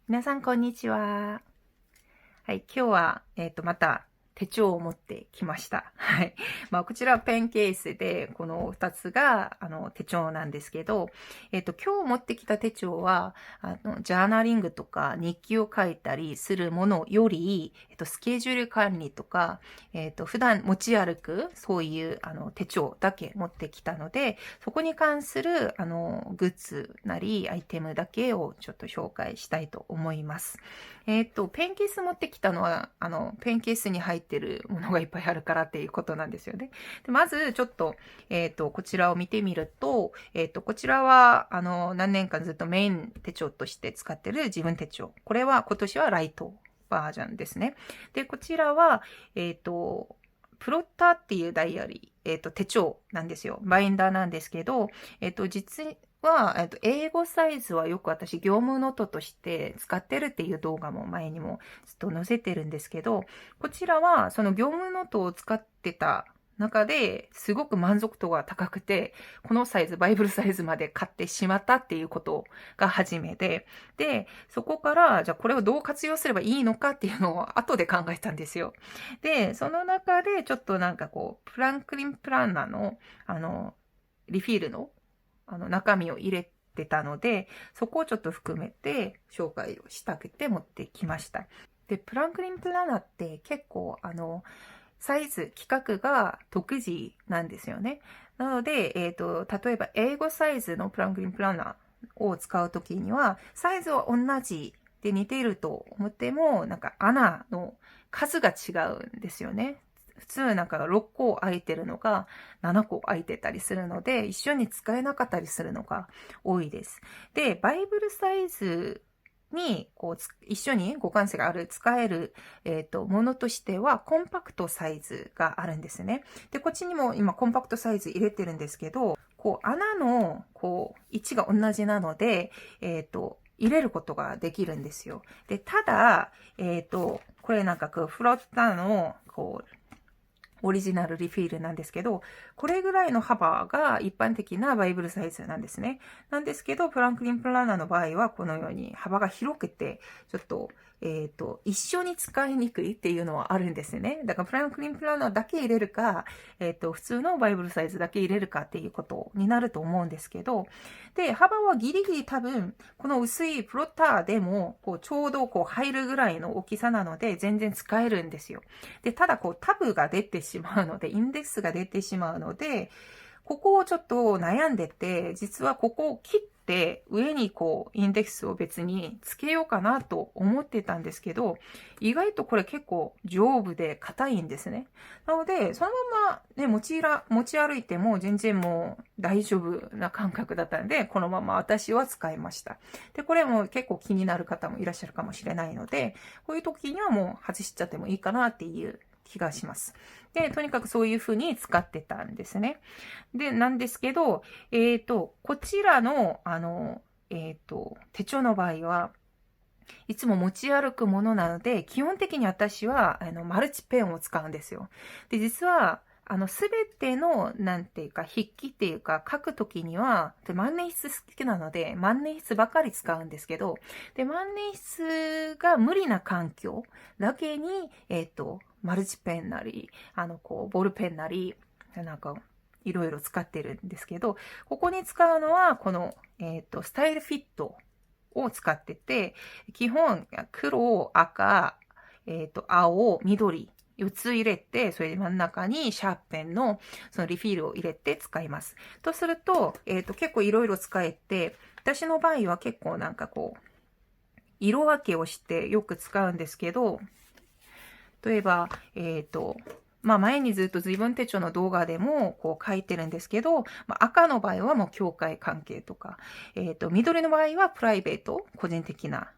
皆さん、こんにちは。はい、今日は、また手帳を持ってきました。はい。こちらはペンケースで、この2つが、手帳なんですけど、今日持ってきた手帳は、ジャーナリングとか日記を書いたりするものより、スケジュール管理とか、普段持ち歩く、そういう、手帳だけ持ってきたので、そこに関する、グッズなり、アイテムだけをちょっと紹介したいと思います。ペンケース持ってきたのは、ペンケースに入ってるものがいっぱいあるからっていうことなんですよね。でまず、ちょっと、こちらを見てみると、こちらは、何年間ずっとメイン手帳として使ってる自分手帳。これは今年はライトバージョンですね。で、こちらは、プロッターっていうダイアリー、手帳なんですよ。バインダーなんですけど、実は、英語サイズはよく私業務ノートとして使ってるっていう動画も前にもずっと載せてるんですけど、こちらはその業務ノートを使ってた中ですごく満足度が高くて、このサイズ、バイブルサイズまで買ってしまったっていうことが初めで、そこから、じゃあこれをどう活用すればいいのかっていうのを後で考えたんですよ。で、その中でちょっとなんかこう、フランクリンプランナーの、リフィールの中身を入れてたので、そこをちょっと含めて紹介をしたくて持ってきました。で、プランクリンプランナーって結構サイズ、規格が独自なんですよね。なので、例えば英語サイズのプランクリンプランナーを使うときには、サイズは同じで似ていると思っても、なんか穴の数が違うんですよね。普通なんか6個空いてるのが7個空いてたりするので、一緒に使えなかったりするのが多いです。で、バイブルサイズにこう一緒に互換性がある使える、ものとしてはコンパクトサイズがあるんですね。で、こっちにも今コンパクトサイズ入れてるんですけど、こう穴のこう位置が同じなので、入れることができるんですよ。で、ただ、これなんかこうフロッターのこうオリジナルリフィールなんですけど、これぐらいの幅が一般的なバイブルサイズなんですね。なんですけど、フランクリンプランナーの場合は、このように幅が広くて、ちょっと、一緒に使いにくいっていうのはあるんですね。だから、フランクリンプランナーだけ入れるか、普通のバイブルサイズだけ入れるかっていうことになると思うんですけど、で、幅はギリギリ多分、この薄いプロッターでも、こう、ちょうどこう入るぐらいの大きさなので、全然使えるんですよ。で、ただこうタブが出てしまうので、インデックスが出てしまうので、ここをちょっと悩んでて、実はここを切って上にこうインデックスを別につけようかなと思ってたんですけど、意外とこれ結構丈夫で硬いんですね。なので、そのままね、持ち歩いても全然もう大丈夫な感覚だったので、このまま私は使いました。で、これも結構気になる方もいらっしゃるかもしれないので、こういう時にはもう外しちゃってもいいかなっていう気がします。で、とにかくそういう風に使ってたんですね。で、なんですけど、こちらの、手帳の場合は、いつも持ち歩くものなので、基本的に私は、マルチペンを使うんですよ。で、実は、すべての、なんていうか、筆記っていうか、書くときには、万年筆好きなので、万年筆ばかり使うんですけど、で、万年筆が無理な環境だけに、マルチペンなり、こう、ボールペンなり、なんか、いろいろ使ってるんですけど、ここに使うのは、この、スタイルフィットを使ってて、基本、黒、赤、青、緑、4つ入れて、それで真ん中にシャーペンのそのリフィールを入れて使います。とすると、結構いろいろ使えて、私の場合は結構なんかこう、色分けをしてよく使うんですけど、例えば、前にずっと随分手帳の動画でもこう書いてるんですけど、赤の場合はもう教会関係とか、緑の場合はプライベート、個人的な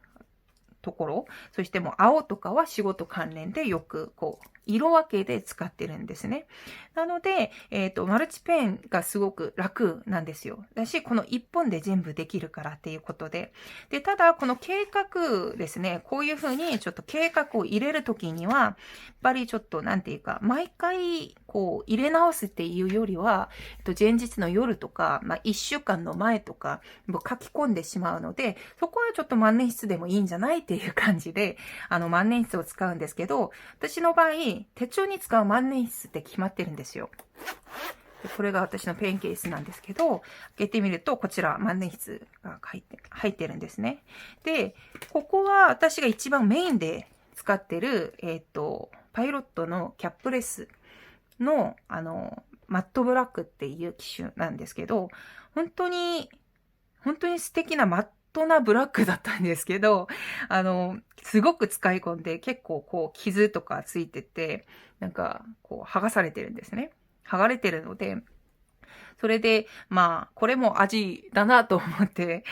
ところ、そしてもう青とかは仕事関連でよくこう色分けで使ってるんですね。なので、マルチペンがすごく楽なんですよ。だし、この1本で全部できるからっていうことで。で、ただ、この計画ですね、こういうふうにちょっと計画を入れるときには、やっぱりちょっと、なんていうか、毎回、こう、入れ直すっていうよりは、前日の夜とか、1週間の前とか、もう書き込んでしまうので、そこはちょっと万年筆でもいいんじゃないっていう感じで、万年筆を使うんですけど、私の場合、手帳に使う万年筆って決まってるんですよ。でこれが私のペンケースなんですけど、開けてみると、こちら万年筆が入ってるんですね。で、ここは私が一番メインで使ってる、パイロットのキャップレスの、マットブラックっていう機種なんですけど、本当に素敵なマットなブラックだったんですけど、すごく使い込んで結構こう傷とかついてて、なんかこう剥がされてるんですね。剥がれてるので、それで、これも味だなと思って、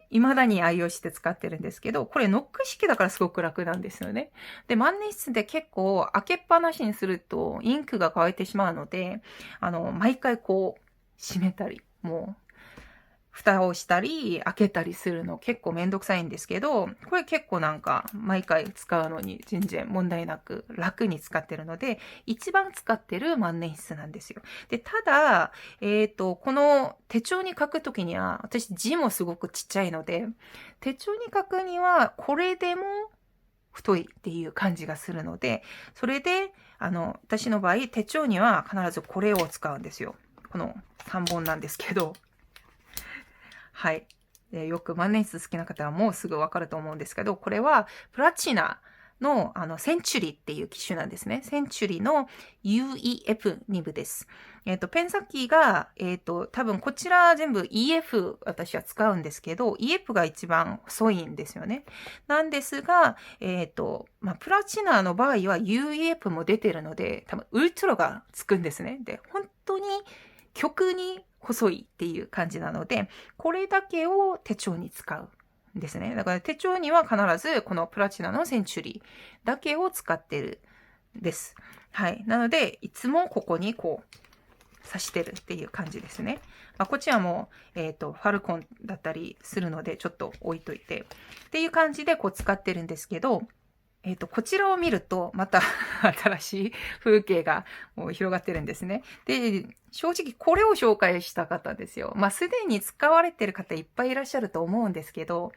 未だに愛用して使ってるんですけど、これノック式だからすごく楽なんですよね。で、万年筆で結構開けっぱなしにするとインクが乾いてしまうので、毎回こう、閉めたり、もう、蓋をしたり、開けたりするの結構めんどくさいんですけど、これ結構なんか毎回使うのに全然問題なく楽に使ってるので、一番使ってる万年筆なんですよ。で、ただ、この手帳に書くときには、私字もすごくちっちゃいので、手帳に書くにはこれでも太いっていう感じがするので、それで、私の場合手帳には必ずこれを使うんですよ。この3本なんですけど、はい。よく万年筆好きな方はもうすぐわかると思うんですけど、これはプラチナのセンチュリーっていう機種なんですね。センチュリーの UEF2 部です。ペン先が、多分こちら全部 EF 私は使うんですけど、EF が一番細いんですよね。なんですが、プラチナの場合は UEF も出てるので、多分ウルトラがつくんですね。で、本当に極に細いっていう感じなので、これだけを手帳に使うんですね。だから手帳には必ずこのプラチナのセンチュリーだけを使ってるんです。はい。なので、いつもここにこう刺してるっていう感じですね。こっちはもう、ファルコンだったりするので、ちょっと置いといて。っていう感じでこう使ってるんですけど、こちらを見ると、また新しい風景がもう広がってるんですね。で、正直これを紹介したかったんですよ。すでに使われてる方いっぱいいらっしゃると思うんですけど、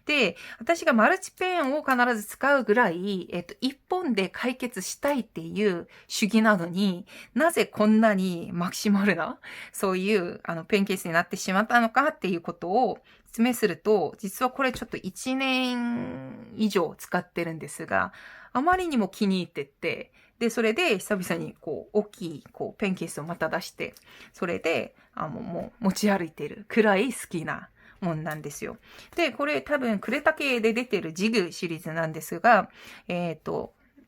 で、私がマルチペンを必ず使うぐらい、一本で解決したいっていう主義なのに、なぜこんなにマキシマルな、そういう、ペンケースになってしまったのかっていうことを説明すると、実はこれちょっと1年以上使ってるんですが、あまりにも気に入ってて、で、それで久々にこう、大きいこうペンケースをまた出して、それで、もう持ち歩いてるくらい好きなもんなんですよ。で、これ多分クレタ系で出てるジグシリーズなんですが、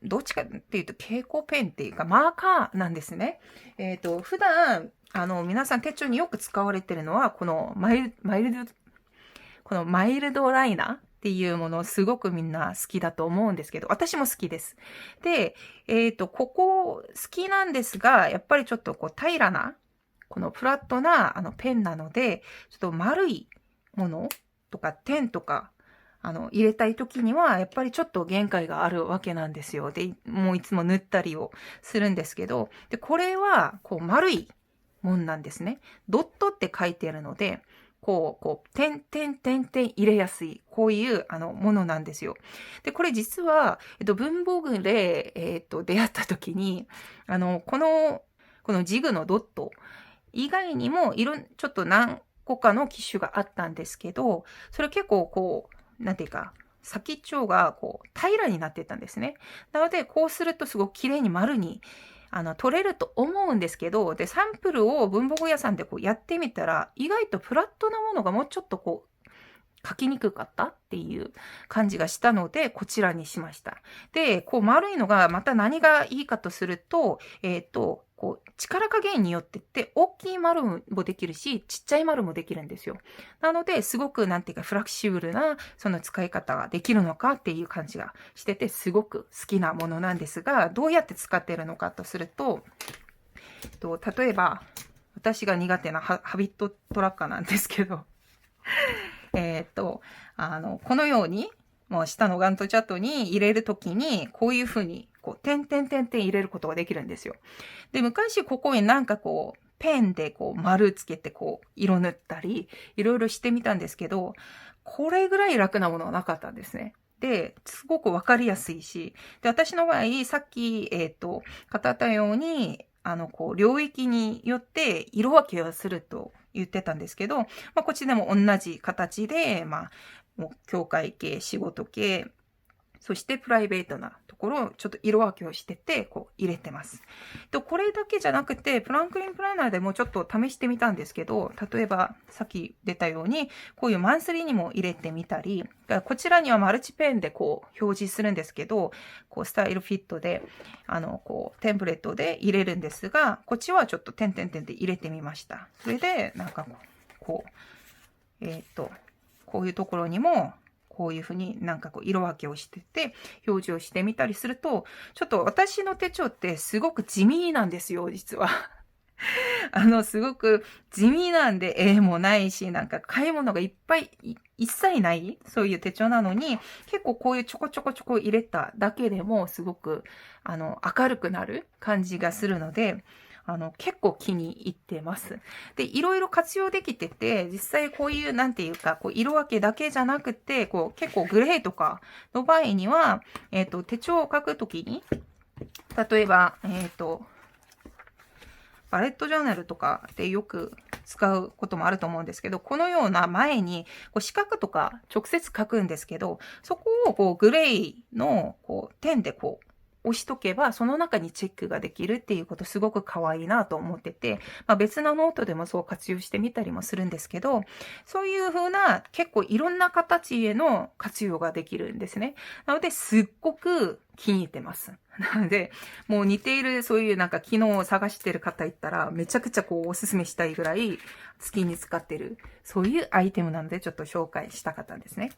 どっちかっていうと蛍光ペンっていうかマーカーなんですね。普段、皆さん手帳によく使われてるのは、このマイルドライナーっていうものすごくみんな好きだと思うんですけど、私も好きです。で、ここ好きなんですが、やっぱりちょっとこう平らな、このフラットなペンなので、ちょっと丸いものとか点とか、入れたい時には、やっぱりちょっと限界があるわけなんですよ。で、もういつも塗ったりをするんですけど、で、これは、こう丸いもんなんですね。ドットって書いてあるので、点入れやすい、こういう、ものなんですよ。で、これ実は、文房具で、出会った時に、このジグのドット以外にも、ちょっと何個かの機種があったんですけど、それ結構こう、なんていうか、先っちょがこう平らになってたんですね。なので、こうするとすごく綺麗に丸に取れると思うんですけど、で、サンプルを文房具屋さんでこうやってみたら、意外とフラットなものがもうちょっとこう、書きにくかったっていう感じがしたので、こちらにしました。で、こう丸いのがまた何がいいかとすると、こう、力加減によってって、大きい丸もできるし、ちっちゃい丸もできるんですよ。なので、すごく、なんていうか、フラキシブルな、その使い方ができるのかっていう感じがしてて、すごく好きなものなんですが、どうやって使っているのかとすると、例えば、私が苦手なハビットトラッカーなんですけど、このように、もう下のガントチャットに入れるときに、こういう風に、こう、点々点々入れることができるんですよ。で、昔ここになんかこう、ペンでこう、丸つけてこう、色塗ったり、いろいろしてみたんですけど、これぐらい楽なものはなかったんですね。で、すごくわかりやすいし、で、私の場合、さっき、語ったように、こう、領域によって色分けをすると言ってたんですけど、まあ、こっちでも同じ形で、まあ、もう、教会系、仕事系、そしてプライベートなところをちょっと色分けをしてて、こう入れてます。で、これだけじゃなくて、フランクリンプランナーでもちょっと試してみたんですけど、例えばさっき出たように、こういうマンスリーにも入れてみたり、こちらにはマルチペンでこう表示するんですけど、こうスタイルフィットで、こうテンプレートで入れるんですが、こっちはちょっと点々点で入れてみました。それで、なんかこう、こういうところにも、こういうふうになんかこう色分けをしてて、表示をしてみたりすると、ちょっと私の手帳ってすごく地味なんですよ、実は。すごく地味なんで絵もないし、なんか買い物がいっぱい、一切ない、そういう手帳なのに、結構こういうちょこちょこちょこ入れただけでもすごく、明るくなる感じがするので、結構気に入ってます。で、いろいろ活用できてて、実際こういう、なんていうか、こう、色分けだけじゃなくて、こう、結構グレーとかの場合には、手帳を書くときに、例えば、バレットジャーナルとかでよく使うこともあると思うんですけど、このような前にこう四角とか直接書くんですけど、そこをこうグレーのこう点でこう押しとけば、その中にチェックができるっていうことすごく可愛いなと思ってて、まあ、別のノートでもそう活用してみたりもするんですけど、そういう風な結構いろんな形への活用ができるんですね。なので、すっごく気に入ってます。なので、もう似ているそういうなんか機能を探してる方いったら、めちゃくちゃこうおすすめしたいぐらい好きに使ってる、そういうアイテムなのでちょっと紹介したかったんですね。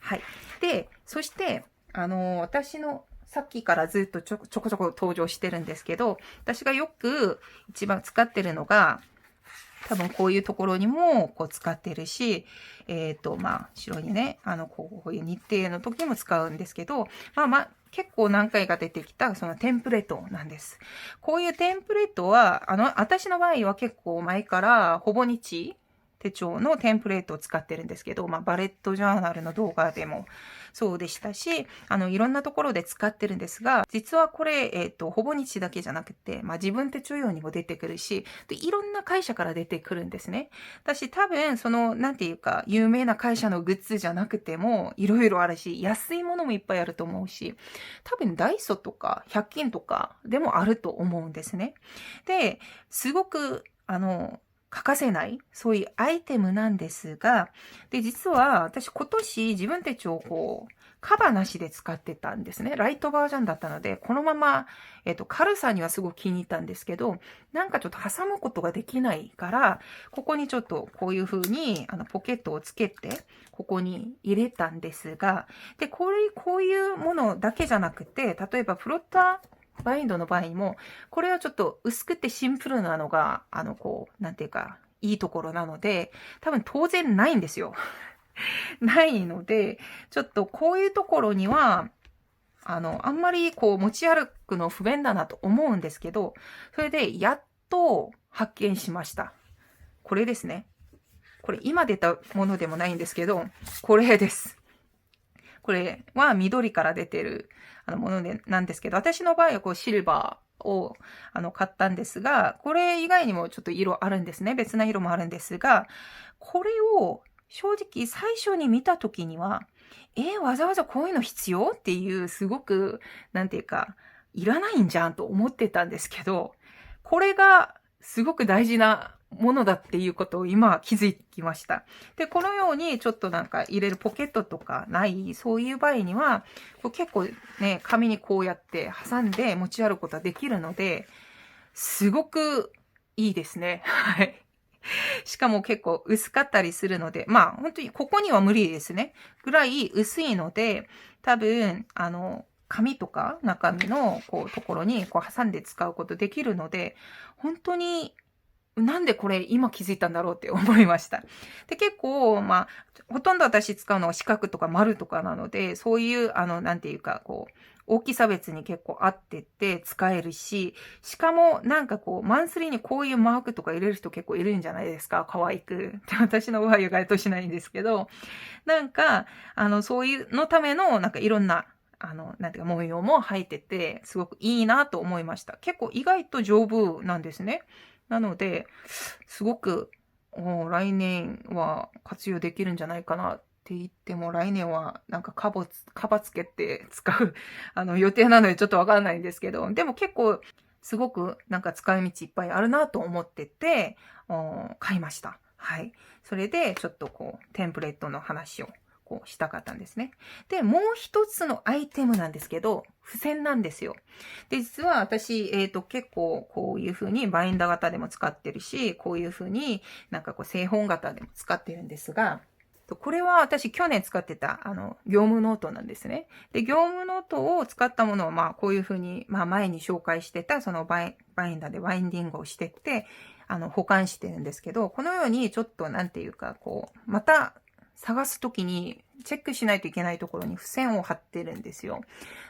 はい。で、そして、私のさっきからずっとちょこちょこ登場してるんですけど、私がよく一番使ってるのが、多分こういうところにもこう使ってるし、まあ、後ろにね、こういう日程の時も使うんですけど、結構何回か出てきたそのテンプレートなんです。こういうテンプレートは、私の場合は結構前からほぼ日手帳のテンプレートを使ってるんですけど、まあ、バレットジャーナルの動画でもそうでしたし、いろんなところで使ってるんですが、実はこれ、ほぼ日だけじゃなくて、まあ、自分手帳用にも出てくるし、で、いろんな会社から出てくるんですね。私多分、なんていうか、有名な会社のグッズじゃなくても、いろいろあるし、安いものもいっぱいあると思うし、多分ダイソーとか100均とかでもあると思うんですね。で、すごく、欠かせない、そういうアイテムなんですが、で、実は私今年自分手帳をこう、カバーなしで使ってたんですね。ライトバージョンだったので、このまま、軽さにはすごく気に入ったんですけど、なんかちょっと挟むことができないから、ここにちょっとこういう風に、ポケットをつけて、ここに入れたんですが、で、こういうものだけじゃなくて、例えばフロッター、バインドの場合にも、これはちょっと薄くてシンプルなのが、なんていうか、いいところなので、多分当然ないんですよ。ないので、ちょっとこういうところには、あんまりこう持ち歩くの不便だなと思うんですけど、それでやっと発見しました。これですね。これ今出たものでもないんですけど、これです。これは緑から出てるものなんですけど、私の場合はこうシルバーを買ったんですが、これ以外にもちょっと色あるんですね。別な色もあるんですが、これを正直最初に見た時には、わざわざこういうの必要っていうすごく、なんていうか、いらないんじゃんと思ってたんですけど、これがすごく大事なものだっていうことを今気づきました。で、このようにちょっとなんか入れるポケットとかない、そういう場合には、こう結構ね、紙にこうやって挟んで持ち歩くことができるので、すごくいいですね。はい。しかも結構薄かったりするので、まあ本当にここには無理ですね。ぐらい薄いので、多分、紙とか中身のこうところにこう挟んで使うことできるので、本当になんでこれ今気づいたんだろうって思いました。で、結構、まあ、ほとんど私使うのは四角とか丸とかなので、そういう、なんていうか、こう、大きさ別に結構合ってて使えるし、しかもなんかこう、マンスリーにこういうマークとか入れる人結構いるんじゃないですか。可愛く。私の場合は該当しないんですけど、なんか、そういうのための、なんかいろんな、なんていうか模様も入ってて、すごくいいなと思いました。結構意外と丈夫なんですね。なので、すごく、来年は活用できるんじゃないかなって言っても、来年はなんかカバつけて使う、予定なのでちょっとわかんないんですけど、でも結構、すごくなんか使い道いっぱいあるなと思ってて、買いました。はい。それで、ちょっとこう、テンプレートの話をこうしたかったんですね。で、もう一つのアイテムなんですけど、付箋なんですよ。で、実は私、結構こういう風にバインダー型でも使ってるし、こういう風になんかこう製本型でも使ってるんですが、これは私去年使ってた、業務ノートなんですね。で、業務ノートを使ったものを、まあ、こういう風に、まあ、前に紹介してた、そのバインダーでバインディングをしてって、保管してるんですけど、このようにちょっと、なんていうか、こう、また、探すときにチェックしないといけないところに付箋を貼ってるんですよ。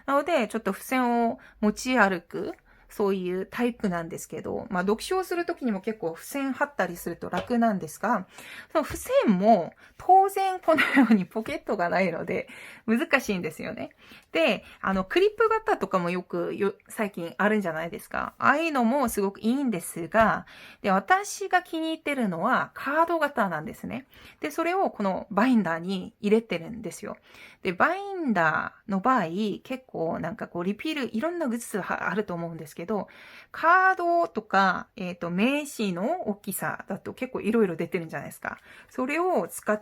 なので、ちょっと付箋を持ち歩く、そういうタイプなんですけど、まあ、読書をするときにも結構付箋貼ったりすると楽なんですが、その付箋も当然このようにポケットがないので難しいんですよね。で、クリップ型とかも最近あるんじゃないですか。ああいうのもすごくいいんですが、で、私が気に入ってるのはカード型なんですね。で、それをこのバインダーに入れてるんですよ。で、バインダーの場合、結構なんかこうリピール、いろんなグッズあると思うんですけど、カードとか、名刺の大きさだと結構いろいろ出てるんじゃないですか。それを使っ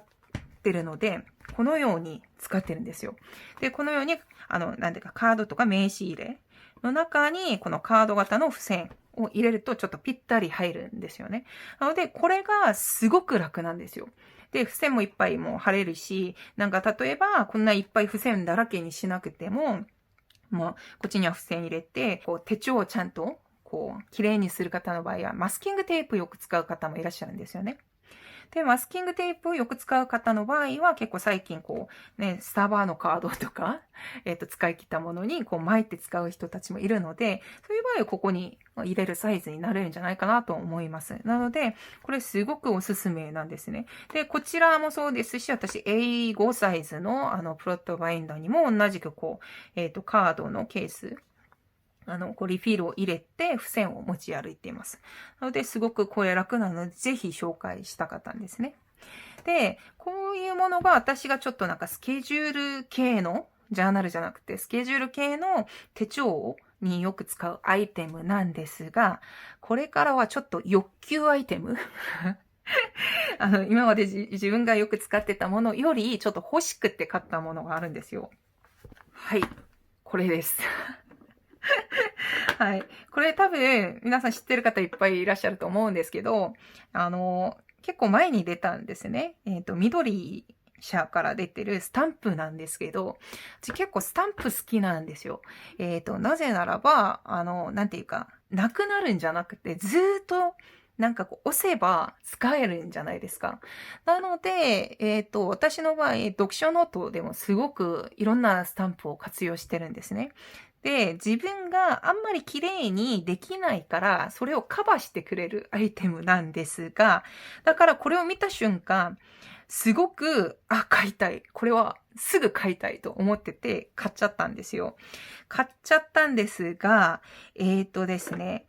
てるので、このように使ってるんですよ。で、このように、なんていうか、カードとか名刺入れの中に、このカード型の付箋を入れるとちょっとぴったり入るんですよね。なので、これがすごく楽なんですよ。で、付箋もいっぱいもう貼れるし、なんか例えば、こんないっぱい付箋だらけにしなくても、もう、こっちには付箋入れて、こう、手帳をちゃんと、こう、綺麗にする方の場合は、マスキングテープよく使う方もいらっしゃるんですよね。で、マスキングテープをよく使う方の場合は、結構最近こう、ね、スタバのカードとか、使い切ったものにこう巻いて使う人たちもいるので、そういう場合はここに入れるサイズになれるんじゃないかなと思います。なので、これすごくおすすめなんですね。で、こちらもそうですし、私 A5 サイズのプロットバインダーにも同じくこう、カードのケース、こうリフィルを入れて付箋を持ち歩いています。なので、すごくこれ楽なので、ぜひ紹介したかったんですね。で、こういうものが私がちょっとなんかスケジュール系の、ジャーナルじゃなくて、スケジュール系の手帳によく使うアイテムなんですが、これからはちょっと欲求アイテム今まで自分がよく使ってたものより、ちょっと欲しくて買ったものがあるんですよ。はい。これです。はい。これ多分、皆さん知ってる方いっぱいいらっしゃると思うんですけど、結構前に出たんですね。緑社から出てるスタンプなんですけど、私結構スタンプ好きなんですよ。なぜならば、なんていうか、なくなるんじゃなくて、ずーっと、なんかこう、押せば使えるんじゃないですか。なので、私の場合、読書ノートでもすごくいろんなスタンプを活用してるんですね。で、自分があんまり綺麗にできないから、それをカバーしてくれるアイテムなんですが、だからこれを見た瞬間、すごく、買いたい。これはすぐ買いたいと思ってて買っちゃったんですよ。買っちゃったんですが、ですね、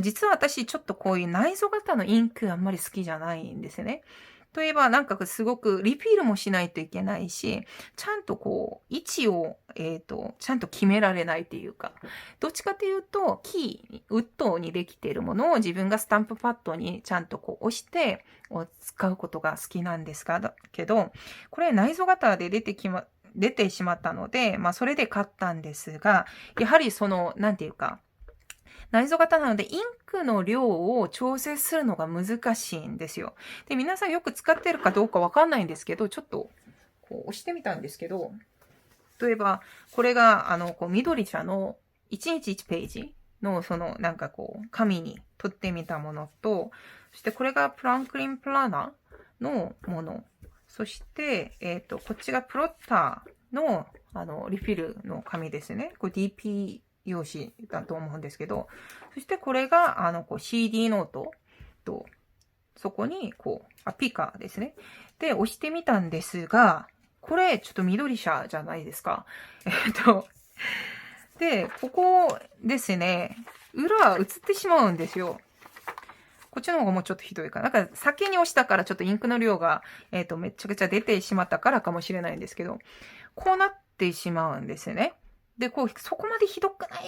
実は私ちょっとこういう内蔵型のインクあんまり好きじゃないんですね。といえば、なんかすごくリピールもしないといけないし、ちゃんとこう、位置を、ちゃんと決められないっていうか、どっちかというと、ウッドにできているものを自分がスタンプパッドにちゃんとこう押して使うことが好きなんですが、けど、これ内蔵型で出てしまったので、まあそれで買ったんですが、やはりその、なんていうか、内蔵型なので、インクの量を調整するのが難しいんですよ。で、皆さんよく使ってるかどうかわかんないんですけど、ちょっと、こう押してみたんですけど、例えば、これが、こう、緑茶の1日1ページの、なんかこう、紙に取ってみたものと、そしてこれがプランクリンプラナのもの。そして、こっちがプロッターの、リフィルの紙ですね。これ DP 用紙だと思うんですけど、そしてこれが、こう CD ノートと、そこに、こう、ピカですね。で、押してみたんですが、これ、ちょっと緑車じゃないですか。で、ここですね、裏映ってしまうんですよ。こっちの方がもうちょっとひどいかな。なんか先に押したからちょっとインクの量が、めちゃくちゃ出てしまったからかもしれないんですけど、こうなってしまうんですよね。で、こう、そこまでひどくない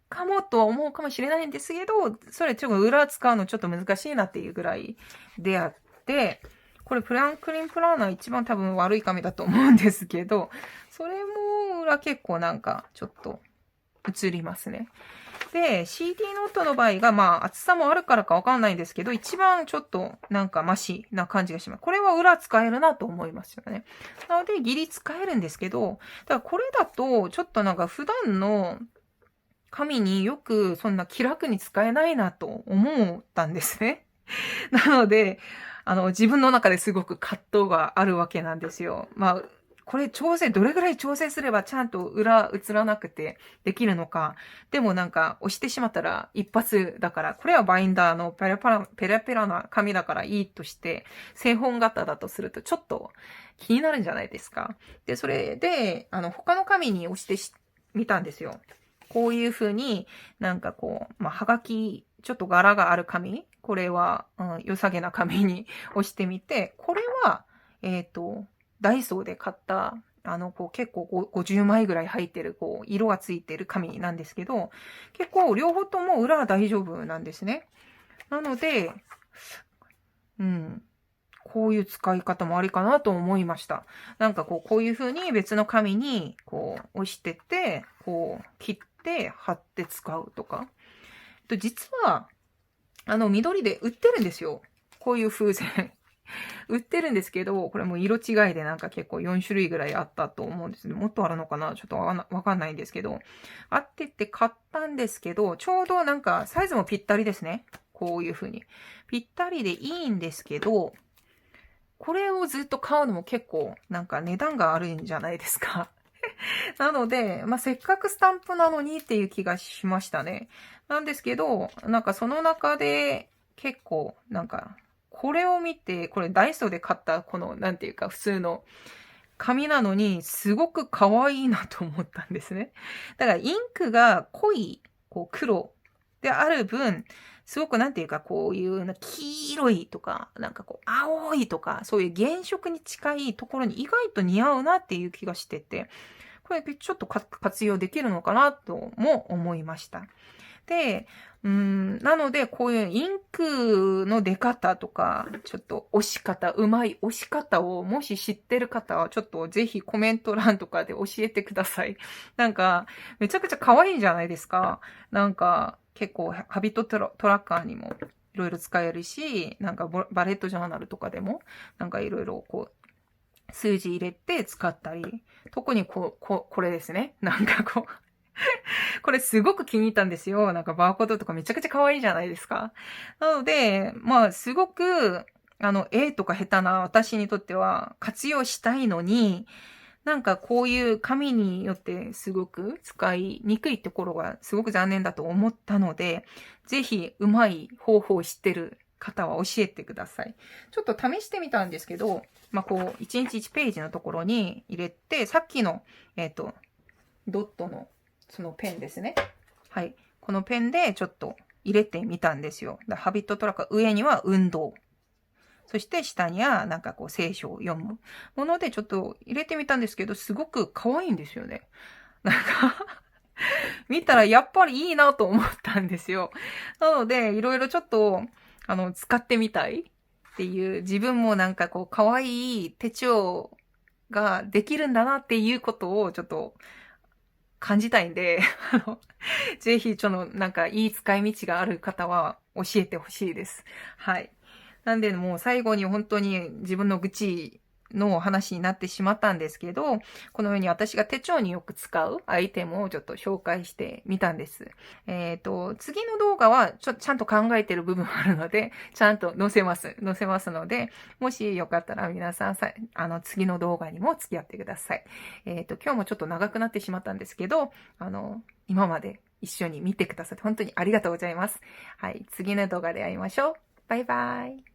かもとは思うかもしれないんですけど、それちょっと裏使うのちょっと難しいなっていうぐらいであって、これプランクリンプラーナー一番多分悪い紙だと思うんですけど、それも裏結構なんかちょっと映りますね。で、CD ノートの場合が、まあ、厚さもあるからかわかんないんですけど、一番ちょっとなんかマシな感じがします。これは裏使えるなと思いますよね。なので、ギリ使えるんですけど、だからこれだと、ちょっとなんか普段の紙によくそんな気楽に使えないなと思ったんですね。なので、自分の中ですごく葛藤があるわけなんですよ。まあ、これどれぐらい調整すればちゃんと裏映らなくてできるのか。でもなんか押してしまったら一発だから、これはバインダーのペラペラな紙だからいいとして、製本型だとするとちょっと気になるんじゃないですか。で、それで、他の紙に押してみたんですよ。こういう風になんかこう、まあ、はがき、ちょっと柄がある紙、これは、良さげな紙に押してみて、これは、ダイソーで買った、こう結構50枚ぐらい入ってる、こう、色がついてる紙なんですけど、結構両方とも裏は大丈夫なんですね。なので、うん、こういう使い方もありかなと思いました。なんかこういう風に別の紙に、こう、押してって、こう、切って貼って使うとか。実は、緑で売ってるんですよ。こういう風船。売ってるんですけど、これも色違いでなんか結構4種類ぐらいあったと思うんですね。もっとあるのかなちょっとわかんないんですけど。あってって買ったんですけど、ちょうどなんかサイズもぴったりですね。こういう風に。ぴったりでいいんですけど、これをずっと買うのも結構なんか値段があるんじゃないですか。なので、まあ、せっかくスタンプなのにっていう気がしましたね。なんですけど、なんかその中で結構なんか、これを見て、これダイソーで買ったこの、なんていうか普通の紙なのに、すごく可愛いなと思ったんですね。だからインクが濃い、こう黒である分、すごくなんていうかこういう黄色いとか、なんかこう青いとか、そういう原色に近いところに意外と似合うなっていう気がしてて、これちょっと活用できるのかなとも思いました。で、なので、こういうインクの出方とか、ちょっと押し方、うまい押し方をもし知ってる方は、ちょっとぜひコメント欄とかで教えてください。なんか、めちゃくちゃ可愛いじゃないですか。なんか、結構、ハビットトラッカーにもいろいろ使えるし、なんかバレットジャーナルとかでも、なんかいろいろこう、数字入れて使ったり、特にこれですね。なんかこうこれすごく気に入ったんですよ。なんかバーコードとかめちゃくちゃ可愛いじゃないですか。なので、まあすごく、絵とか下手な私にとっては活用したいのに、なんかこういう紙によってすごく使いにくいところがすごく残念だと思ったので、ぜひうまい方法を知ってる方は教えてください。ちょっと試してみたんですけど、まあこう、1日1ページのところに入れて、さっきの、ドットのそのペンですね。はい。このペンでちょっと入れてみたんですよ。ハビットトラッカー、上には運動。そして下にはなんかこう聖書を読むものでちょっと入れてみたんですけど、すごく可愛いんですよね。なんか見たらやっぱりいいなと思ったんですよ。なので、いろいろちょっと、使ってみたいっていう、自分もなんかこう、可愛い手帳ができるんだなっていうことをちょっと感じたいんで、ぜひ、なんか、いい使い道がある方は教えてほしいです。はい。なんで、もう最後に本当に自分の愚痴の話になってしまったんですけど、このように私が手帳によく使うアイテムをちょっと紹介してみたんです。次の動画はちゃんと考えてる部分あるので、ちゃんと載せます。載せますので、もしよかったら皆さん次の動画にも付き合ってください。今日もちょっと長くなってしまったんですけど、今まで一緒に見てくださって本当にありがとうございます。はい。次の動画で会いましょう。バイバイ。